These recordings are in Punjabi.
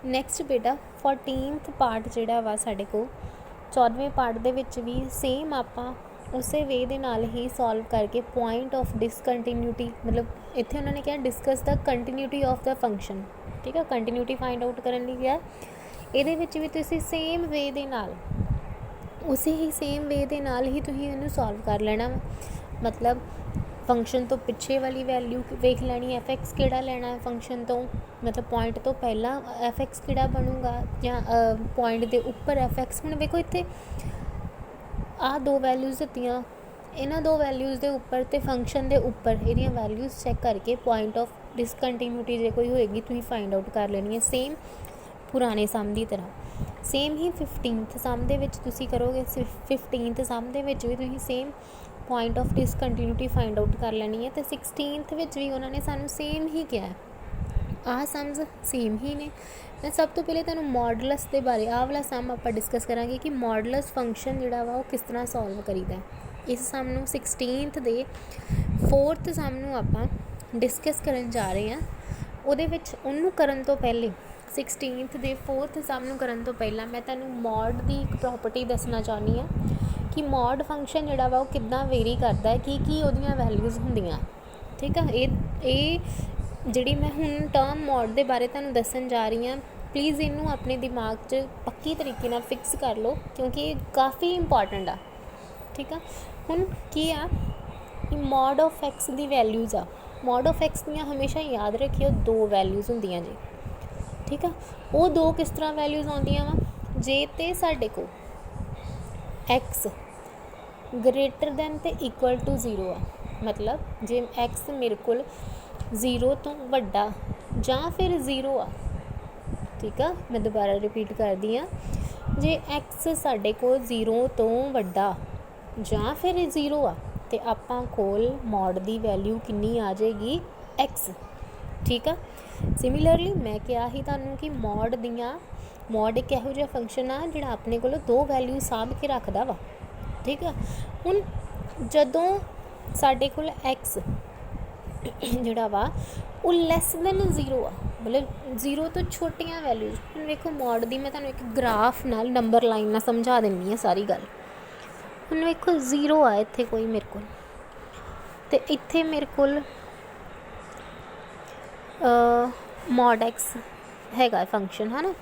ਨੈਕਸਟ ਬੇਟਾ 14th ਪਾਰਟ ਜਿਹੜਾ ਵਾ ਸਾਡੇ ਕੋਲ 14ਵੇਂ ਪਾਰਟ ਦੇ ਵਿੱਚ ਵੀ ਸੇਮ ਆਪਾਂ ਉਸੇ ਵੇ ਦੇ ਨਾਲ ਹੀ ਸੋਲਵ ਕਰਕੇ ਪੁਆਇੰਟ ਆਫ ਡਿਸਕੰਟੀਨਿਊਟੀ ਮਤਲਬ ਇੱਥੇ ਉਹਨਾਂ ਨੇ ਕਿਹਾ discuss the continuity of the function. ਠੀਕ ਆ, ਕੰਟੀਨਿਊਟੀ ਫਾਈਂਡ ਆਊਟ ਕਰਨ ਲਈ ਕਿਹਾ। ਇਹਦੇ ਵਿੱਚ ਵੀ ਤੁਸੀਂ ਸੇਮ ਵੇ ਦੇ ਨਾਲ ਉਸੇ ਹੀ ਸੇਮ ਵੇ ਦੇ ਨਾਲ ਹੀ ਤੁਸੀਂ ਇਹਨੂੰ ਸੋਲਵ ਕਰ ਲੈਣਾ। ਮਤਲਬ ਫੰਕਸ਼ਨ ਤੋਂ ਪਿੱਛੇ ਵਾਲੀ ਵੈਲਿਊ ਵੇਖ ਲੈਣੀ, ਐਫ ਐਕਸ ਕਿਹੜਾ ਲੈਣਾ ਹੈ ਫੰਕਸ਼ਨ ਤੋਂ, ਮਤਲਬ ਪੁਆਇੰਟ ਤੋਂ ਪਹਿਲਾਂ ਐਫ ਐਕਸ ਕਿਹੜਾ ਬਣੂਗਾ ਜਾਂ ਪੁਆਇੰਟ ਦੇ ਉੱਪਰ ਐਫ ਐਕਸ। ਹੁਣ ਵੇਖੋ ਇੱਥੇ ਆਹ ਦੋ ਵੈਲਿਊਜ਼ ਦਿੱਤੀਆਂ, ਇਹਨਾਂ ਦੋ ਵੈਲਿਊਜ਼ ਦੇ ਉੱਪਰ ਅਤੇ ਫੰਕਸ਼ਨ ਦੇ ਉੱਪਰ ਇਹਦੀਆਂ ਵੈਲਿਊਜ਼ ਚੈੱਕ ਕਰਕੇ ਪੁਆਇੰਟ ਆਫ ਡਿਸਕੰਟੀਨਿਊਟੀ ਜੇ ਕੋਈ ਹੋਏਗੀ ਤੁਸੀਂ ਫਾਈਂਡ ਆਊਟ ਕਰ ਲੈਣੀ ਹੈ। ਸੇਮ ਪੁਰਾਣੇ ਸਮ ਦੀ ਤਰ੍ਹਾਂ ਸੇਮ ਹੀ 15th ਸਮ ਦੇ ਵਿੱਚ ਤੁਸੀਂ ਕਰੋਗੇ। 15th ਸਮ ਦੇ ਵਿੱਚ ਵੀ ਤੁਸੀਂ same point of discontinuity find out ਕਰ ਲੈਣੀ ਹੈ। ਅਤੇ 16th ਵਿੱਚ ਵੀ ਉਹਨਾਂ ਨੇ ਸਾਨੂੰ ਸੇਮ ਹੀ ਕਿਹਾ। ਆਹ ਸਮਸ ਸੇਮ ਹੀ ਨੇ। ਮੈਂ ਸਭ ਤੋਂ ਪਹਿਲੇ ਤੁਹਾਨੂੰ ਮੋਡੂਲਸ ਦੇ ਬਾਰੇ ਆਹ ਵਾਲਾ ਸਮ ਆਪਾਂ ਡਿਸਕਸ ਕਰਾਂਗੇ ਕਿ ਮੋਡੂਲਸ ਫੰਕਸ਼ਨ ਜਿਹੜਾ ਵਾ ਉਹ ਕਿਸ ਤਰ੍ਹਾਂ ਸੋਲਵ ਕਰੀਦਾ। ਇਸ ਸਮ ਨੂੰ 16th ਦੇ 4th ਸਮ ਨੂੰ ਆਪਾਂ ਡਿਸਕਸ ਕਰਨ ਜਾ ਰਹੇ ਹਾਂ। ਉਹਦੇ ਵਿੱਚ ਉਹਨੂੰ ਕਰਨ ਤੋਂ ਪਹਿਲੇ 16th ਦੇ 4th ਸਮ ਨੂੰ ਕਰਨ ਤੋਂ ਪਹਿਲਾਂ ਮੈਂ ਤੁਹਾਨੂੰ ਮੋਡ ਦੀ ਇੱਕ ਪ੍ਰੋਪਰਟੀ ਦੱਸਣਾ ਚਾਹੁੰਦੀ ਹਾਂ ਕਿ ਮੋਡ ਫੰਕਸ਼ਨ ਜਿਹੜਾ ਵਾ ਉਹ ਕਿੱਦਾਂ ਵੇਰੀ ਕਰਦਾ ਹੈ, ਕੀ ਉਹਦੀਆਂ ਵੈਲਿਊਜ਼ ਹੁੰਦੀਆਂ। ਠੀਕ ਆ, ਇਹ ਜਿਹੜੀ ਮੈਂ ਹੁਣ ਟਰਮ ਮੋਡ ਦੇ ਬਾਰੇ ਤੁਹਾਨੂੰ ਦੱਸਣ ਜਾ ਰਹੀ ਹਾਂ, ਪਲੀਜ਼ ਇਹਨੂੰ ਆਪਣੇ ਦਿਮਾਗ 'ਚ ਪੱਕੀ ਤਰੀਕੇ ਨਾਲ ਫਿਕਸ ਕਰ ਲਓ ਕਿਉਂਕਿ ਇਹ ਕਾਫੀ ਇੰਪੋਰਟੈਂਟ ਆ। ਠੀਕ ਆ, ਹੁਣ ਕੀ ਆ ਕਿ mode of x the values ਆ। ਮੋਡ ਆਫ ਐਕਸ ਦੀਆਂ ਹਮੇਸ਼ਾ ਯਾਦ ਰੱਖਿਓ ਦੋ ਵੈਲਿਊਜ਼ ਹੁੰਦੀਆਂ ਜੀ। ਠੀਕ ਆ, ਉਹ ਦੋ ਕਿਸ ਤਰ੍ਹਾਂ ਵੈਲਿਊਜ਼ ਆਉਂਦੀਆਂ ਵਾ, ਜੇ ਤੇ ਸਾਡੇ ਕੋਲ ਐਕਸ ਗ੍ਰੇਟਰ ਦੈਨ ਅਤੇ ਇਕੁਅਲ ਟੂ 0 ਆ। ਮਤਲਬ ਜੇ ਐਕਸ ਮੇਰੇ ਕੋਲ 0 ਤੋਂ ਵੱਡਾ ਜਾਂ ਫਿਰ 0 ਆ। ਠੀਕ ਆ, ਮੈਂ ਦੁਬਾਰਾ ਰਿਪੀਟ ਕਰਦੀ ਹਾਂ, ਜੇ ਐਕਸ ਸਾਡੇ ਕੋਲ 0 ਤੋਂ ਵੱਡਾ ਜਾਂ ਫਿਰ 0 ਆ ਅਤੇ ਆਪਾਂ ਕੋਲ ਮੋਡ ਦੀ ਵੈਲਿਊ ਕਿੰਨੀ ਆ ਜਾਏਗੀ, ਐਕਸ। ਠੀਕ ਆ, ਸਿਮਿਲਰਲੀ ਮੈਂ ਕਿਹਾ ਸੀ ਤੁਹਾਨੂੰ ਕਿ ਮੋਡ ਇੱਕ ਇਹੋ ਜਿਹਾ ਫੰਕਸ਼ਨ ਆ ਜਿਹੜਾ ਆਪਣੇ ਕੋਲ ਦੋ ਵੈਲਿਊ ਸਾਂਭ ਕੇ ਰੱਖਦਾ ਵਾ। ਠੀਕ ਆ, ਹੁਣ ਜਦੋਂ ਸਾਡੇ ਕੋਲ ਐਕਸ ਜਿਹੜਾ ਵਾ ਉਹ ਲੈਸ ਦੈਨ 0 ਆ, ਮਤਲਬ 0 ਤੋਂ ਛੋਟੀਆਂ ਵੈਲਿਊਜ਼। ਹੁਣ ਵੇਖੋ ਮੋਡ ਦੀ ਮੈਂ ਤੁਹਾਨੂੰ ਇੱਕ ਗ੍ਰਾਫ ਨਾਲ ਨੰਬਰ ਲਾਈਨ ਨਾਲ ਸਮਝਾ ਦਿੰਦੀ ਹਾਂ ਸਾਰੀ ਗੱਲ। ਹੁਣ ਵੇਖੋ 0 ਆ ਇੱਥੇ ਕੋਈ ਮੇਰੇ ਕੋਲ, ਅਤੇ ਇੱਥੇ ਮੇਰੇ ਕੋਲ ਮੋਡ ਐਕਸ ਹੈਗਾ ਫੰਕਸ਼ਨ ਹੈ ਨਾ।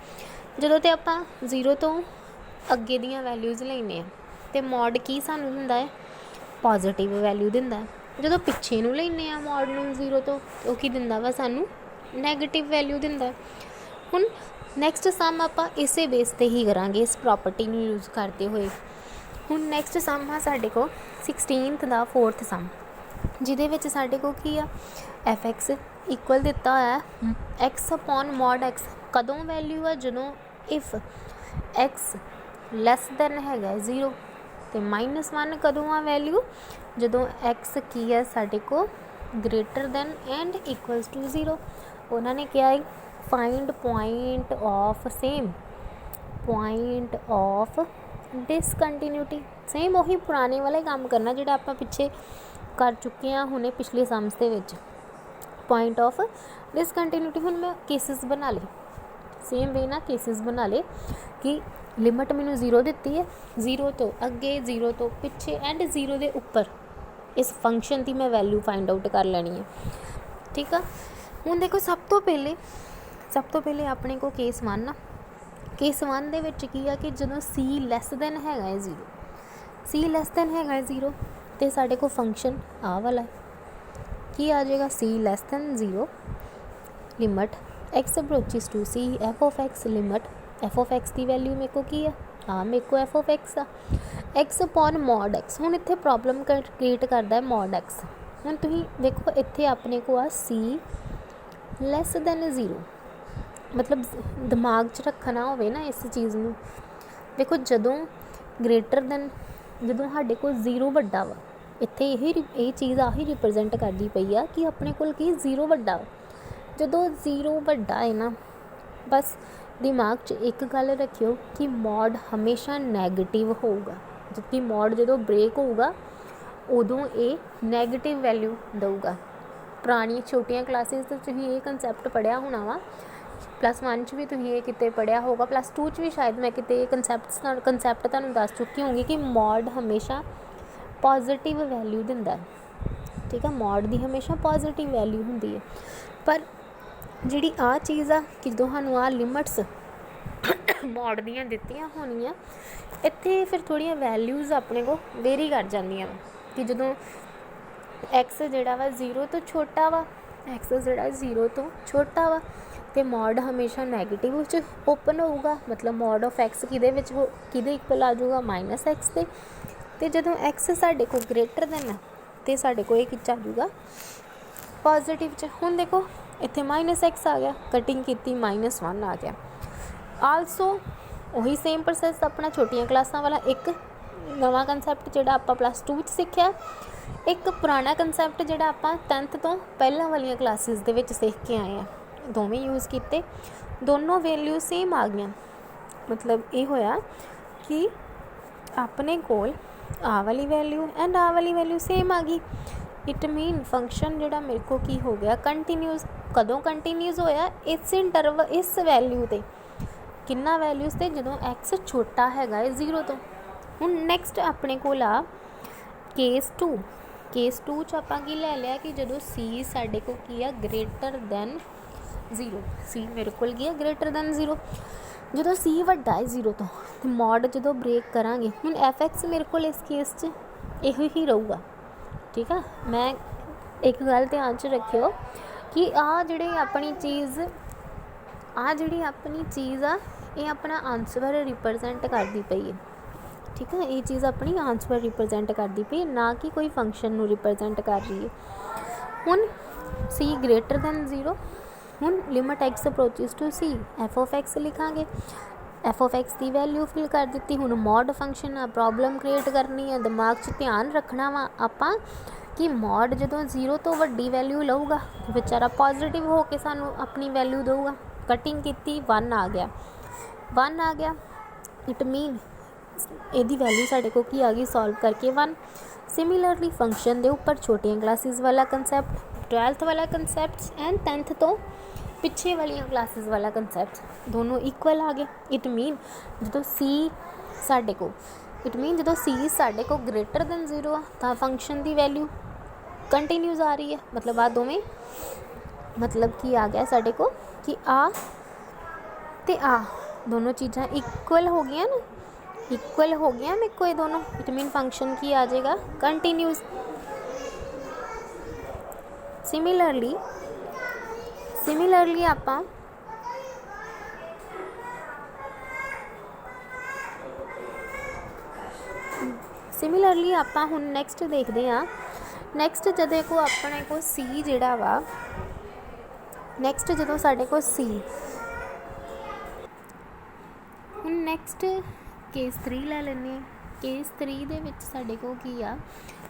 ਜਦੋਂ ਤੇ ਆਪਾਂ 0 ਤੋਂ ਅੱਗੇ ਦੀਆਂ ਵੈਲਿਊਜ਼ ਲੈਂਦੇ ਹਾਂ ਅਤੇ ਮੋਡ ਕੀ ਸਾਨੂੰ ਦਿੰਦਾ ਹੈ, ਪੋਜ਼ੀਟਿਵ ਵੈਲਿਊ ਦਿੰਦਾ। ਜਦੋਂ ਪਿੱਛੇ ਨੂੰ ਲੈਂਦੇ ਹਾਂ ਮੋਡ ਨੂੰ 0 ਤੋਂ, ਉਹ ਕੀ ਦਿੰਦਾ ਵਾ ਸਾਨੂੰ, ਨੈਗੇਟਿਵ ਵੈਲਿਊ ਦਿੰਦਾ। ਹੁਣ ਨੈਕਸਟ ਸਮ ਆਪਾਂ ਇਸੇ ਬੇਸ 'ਤੇ ਹੀ ਕਰਾਂਗੇ, ਇਸ ਪ੍ਰੋਪਰਟੀ ਨੂੰ ਯੂਜ਼ ਕਰਦੇ ਹੋਏ। ਹੁਣ ਨੈਕਸਟ ਸਮ ਆ ਸਾਡੇ ਕੋਲ 16th ਦਾ 4th ਸਮ, ਜਿਹਦੇ ਵਿੱਚ ਸਾਡੇ ਕੋਲ ਕੀ ਆ, ਐਫ ਐਕਸ ਇਕੁਅਲ ਦਿੱਤਾ ਹੋਇਆ ਐਕਸ ਅਪੋਨ ਮੋਡ ਐਕਸ। ਕਦੋਂ ਵੈਲਿਊ ਆ, ਜਦੋਂ ਇਫ ਐਕਸ ਲੈਸ ਦੈਨ ਹੈਗਾ 0, ਅਤੇ -1 ਕਦੋਂ ਆ ਵੈਲਿਊ, ਜਦੋਂ ਐਕਸ ਕੀ ਹੈ ਸਾਡੇ ਕੋਲ greater than and equals to 0। ਉਹਨਾਂ ਨੇ ਕਿਹਾ ਹੈ find point of point of discontinuity. Same ਉਹੀ ਪੁਰਾਣੇ ਵਾਲਾ ਕੰਮ ਕਰਨਾ ਜਿਹੜਾ ਆਪਾਂ ਪਿੱਛੇ ਕਰ ਚੁੱਕੇ ਹਾਂ ਹੁਣੇ ਪਿਛਲੇ ਸਮਸ ਦੇ ਵਿੱਚ, ਪੁਆਇੰਟ ਆਫ ਡਿਸਕੰਟੀਨਿਊਟੀ। ਹੁਣ ਮੈਂ ਕੇਸਿਸ ਬਣਾ ਲਏ, ਸੇਮ ਵੇ ਨਾਲ ਕੇਸਿਸ ਬਣਾ ਲਏ ਕਿ ਲਿਮਿਟ ਮੈਨੂੰ 0 ਦਿੱਤੀ ਹੈ, 0 ਤੋਂ ਅੱਗੇ, 0 ਤੋਂ ਪਿੱਛੇ ਐਂਡ 0 ਦੇ ਉੱਪਰ ਇਸ ਫੰਕਸ਼ਨ ਦੀ ਮੈਂ ਵੈਲਿਊ ਫਾਈਂਡ ਆਊਟ ਕਰ ਲੈਣੀ ਹੈ। ਠੀਕ ਆ, ਹੁਣ ਦੇਖੋ ਸਭ ਤੋਂ ਪਹਿਲੇ ਆਪਣੇ ਕੋਲ ਕੇਸ 1 ਆ। ਕੇਸ 1 ਦੇ ਵਿੱਚ ਕੀ ਆ ਕਿ ਜਦੋਂ ਸੀ ਲੈਸ ਦੈਨ ਹੈਗਾ ਹੈ 0, ਸੀ ਲੈਸ ਦੈਨ ਹੈਗਾ 0 ਅਤੇ ਸਾਡੇ ਕੋਲ ਫੰਕਸ਼ਨ ਆਹ ਵਾਲਾ ਕੀ ਆ ਜਾਏਗਾ, c less than 0 limit x approaches to c f of x limit f of x ਦੀ ਵੈਲਿਊ ਮੇਰੇ ਕੋਲ ਕੀ ਆ, ਮੇਰੇ ਕੋਲ ਐਫ ਆਫ ਐਕਸ ਆ, ਐਕਸ ਅਪੋਨ ਮੋਡ ਐਕਸ। ਹੁਣ ਇੱਥੇ ਪ੍ਰੋਬਲਮ ਕ੍ਰੀਏਟ ਕਰਦਾ ਹੈ ਮੋਡ ਐਕਸ। ਹੁਣ ਤੁਸੀਂ ਵੇਖੋ ਇੱਥੇ ਆਪਣੇ ਕੋਲ ਆ ਸੀ ਲੈਸ ਦੈਨ 0, ਮਤਲਬ ਦਿਮਾਗ 'ਚ ਰੱਖਣਾ ਹੋਵੇ ਨਾ ਇਸ ਚੀਜ਼ ਨੂੰ। ਦੇਖੋ ਜਦੋਂ ਗ੍ਰੇਟਰ ਦੈਨ, ਜਦੋਂ ਸਾਡੇ ਕੋਲ 0 ਵੱਡਾ ਵਾ, ਇੱਥੇ ਇਹ ਚੀਜ਼ ਆਹੀ ਰਿਪਰਜੈਂਟ ਕਰਦੀ ਪਈ ਆ ਕਿ ਆਪਣੇ ਕੋਲ ਕੀ 0 ਵੱਡਾ ਵਾ। ਜਦੋਂ 0 ਵੱਡਾ ਹੈ ਨਾ, ਬਸ ਦਿਮਾਗ 'ਚ ਇੱਕ ਗੱਲ ਰੱਖਿਓ ਕਿ ਮੋਡ ਹਮੇਸ਼ਾ ਨੈਗੇਟਿਵ ਹੋਊਗਾ। ਜਦਕਿ ਮੋਡ ਜਦੋਂ ਬ੍ਰੇਕ ਹੋਊਗਾ ਉਦੋਂ ਇਹ ਨੈਗੇਟਿਵ ਵੈਲਿਊ ਦਊਗਾ। ਪੁਰਾਣੀਆਂ ਛੋਟੀਆਂ ਕਲਾਸਿਸ 'ਚ ਤੁਸੀਂ ਇਹ ਕੰਸੈਪਟ ਪੜ੍ਹਿਆ ਹੋਣਾ ਵਾ +1 'ਚ भी तुसीं ये किते पढ़िया होगा, +2 च भी शायद मैं किते कंसैप्ट तुहानूं दस चुकी होंगी कि मॉड हमेशा पॉजिटिव वैल्यू दिंदा, ठीक है। मॉड दी हमेशा पॉजिटिव वैल्यू हुंदी है, पर जिहड़ी आ चीज़ आ कि जदों सानूं आ लिमिट्स मॉड दियां दित्तियां होणियां, इत्थे फिर थोड़ियां वैल्यूज़ अपने को वेरी कर जांदियां कि जदों एक्स जिहड़ा वा 0 तो छोटा वा, एक्स जिहड़ा 0 तो छोटा वा, तो मॉड हमेशा नैगेटिव च ओपन होऊगा, मतलब मॉड ऑफ एक्स किहदे इक्वल आ जाऊगा -x दे, ते जदों एक्स साडे को ग्रेटर दैन है तो साडे को ये किच आ जाऊगा पॉजिटिव च। हुण देखो इत्थे -x आ गया, कटिंग कीती -1 आ गया। आलसो वही सेम प्रोसैस अपना छोटियां क्लासां वाला, एक नवां कंसैप्ट जिहड़ा आपां +2 च सिੱਖਿਆ, एक पुराना कंसैप्ट जिहड़ा आपां 10th तो पहलां वालियां क्लासिस दे विच सीख के आए हैं, दोवें यूज़ किए, दोनों वैल्यू सेम आ गई। मतलब ये होया कि अपने कोल आ वाली वैल्यू एंड आ वाली वैल्यू सेम आ गई। इट मीन फंक्शन जिहड़ा मेरे को की हो गया कंटीन्यूज़। कदों कंटीन्यूज़ होया? इस इंटरवल इस वैल्यू ते किन्ना वैल्यूज़ ते जदों एक्स छोटा हैगा 0 तो। हुण नैक्सट अपने कोल आ केस 2 च आपां की लै लिया कि जदों सी साडे को की आ ग्रेटर दैन 0, सी मेरे कोल की है ग्रेटर दैन 0, जदों सी वड्डा है 0 तो मॉड जदों ब्रेक करांगे, हुण एफ मेरे कोल इस केस च इहो ही रहूगा, ठीक है। मैं एक गल ध्यान च रखियो कि आ जिहड़ी अपनी चीज़ आ ये अपना आंसर रिप्रजेंट करती पई है, ठीक है। ये चीज़ अपनी आंसर रिप्रजेंट करती पई, ना कि कोई फंक्शन नूं रिप्रजेंट कर रही है। हुण सी ग्रेटर दैन 0, हुण limit x approaches to c, f(x) लिखांगे, f(x) की वैल्यू फिल कर दी। हुण मॉड फंक्शन आ, प्रॉब्लम क्रिएट करनी है, दिमाग च ध्यान रखना वा आपां कि मॉड जदों 0 तो वड्डी वैल्यू लऊगा बेचारा पॉजिटिव हो के सानू अपनी वैल्यू देऊगा। कटिंग की 1 आ गया, इट मीन यदी वैल्यू साडे को की आ गई सॉल्व करके 1। सिमिलरली फंक्शन दे उपर छोटियां क्लासिस वाला कंसैप्ट, 12th वाला कंसैप्ट एंड 10th तो पिछे वालियां क्लासिस वाला कंसैप्ट दोनों इक्वल आ गए। इट मीन जदों सी साडे को ग्रेटर दैन 0 तो फंक्शन की वैल्यू कंटीन्यूज़ आ रही है, मतलब आ दोवें मतलब की आ गया साडे को कि आ ते आ दोनों चीज़ां इक्वल हो गई ना, इक्वल हो गया मेरे को ये दोनों। इट मीन फंक्शन की आ जाएगा कंटीन्यूज़। सिमिलरली आपां हुण नैक्सट देखते हाँ। नैक्सट जदों को अपने को सी जिहड़ा वा, नैक्सट जदों साडे को सी, हुण नैक्सट केस 3 लै लैंदे। केस 3 दे विच साडे को की आ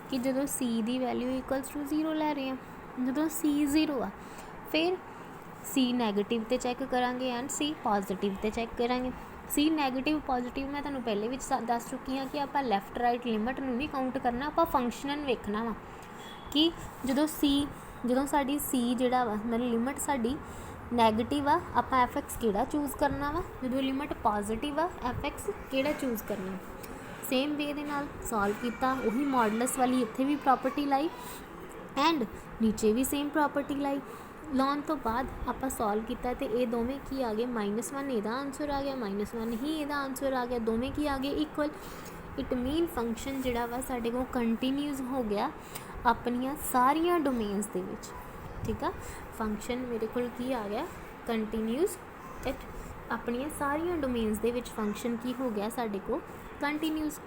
कि जदों सी दी वैल्यू इक्वल्स टू 0 लै रहे हैं, जदों सी 0 आ फिर सी नैगेटिव ते चैक करांगे एंड सी पॉजिटिव ते चैक करांगे। सी नैगेटिव पॉजिटिव मैं तुहानूं पहले भी दस चुकी हाँ कि आपां लैफ्ट राइट लिमिट नूं नहीं काउंट करना, आपां फंक्शनन वेखना वा कि जदों साडी सी जिहड़ा वा मतलब लिमिट साडी नैगेटिव आ, आपां f(x) किहड़ा चूज़ करना वा, जदों लिमिट पॉजिटिव आ f(x) किहड़ा चूज़ करना। सेम वे दे नाल सॉल्व किया, उही मॉडलस वाली इत्थे भी प्रॉपर्टी लाई एंड नीचे भी सेम प्रॉपर्टी लाई। लाउन तो बाद आपां सॉल्व किया तो ये दोवें की आ गए -1 इहदा आंसर आ गया, -1 ही इहदा आंसर आ गया, दोवें की आ गए इक्वल। इट मीन फंक्शन जिहड़ा वा साडे को कंटीन्यूज़ हो गया अपनियां सारियां डोमेन्स दे विच, ठीक है। फंक्शन मेरे को की आ गया कंटीन्यूज़, अपनियां सारियां डोमेन्स दे विच फंक्शन की हो गया साडे को कंटीन्यूज़।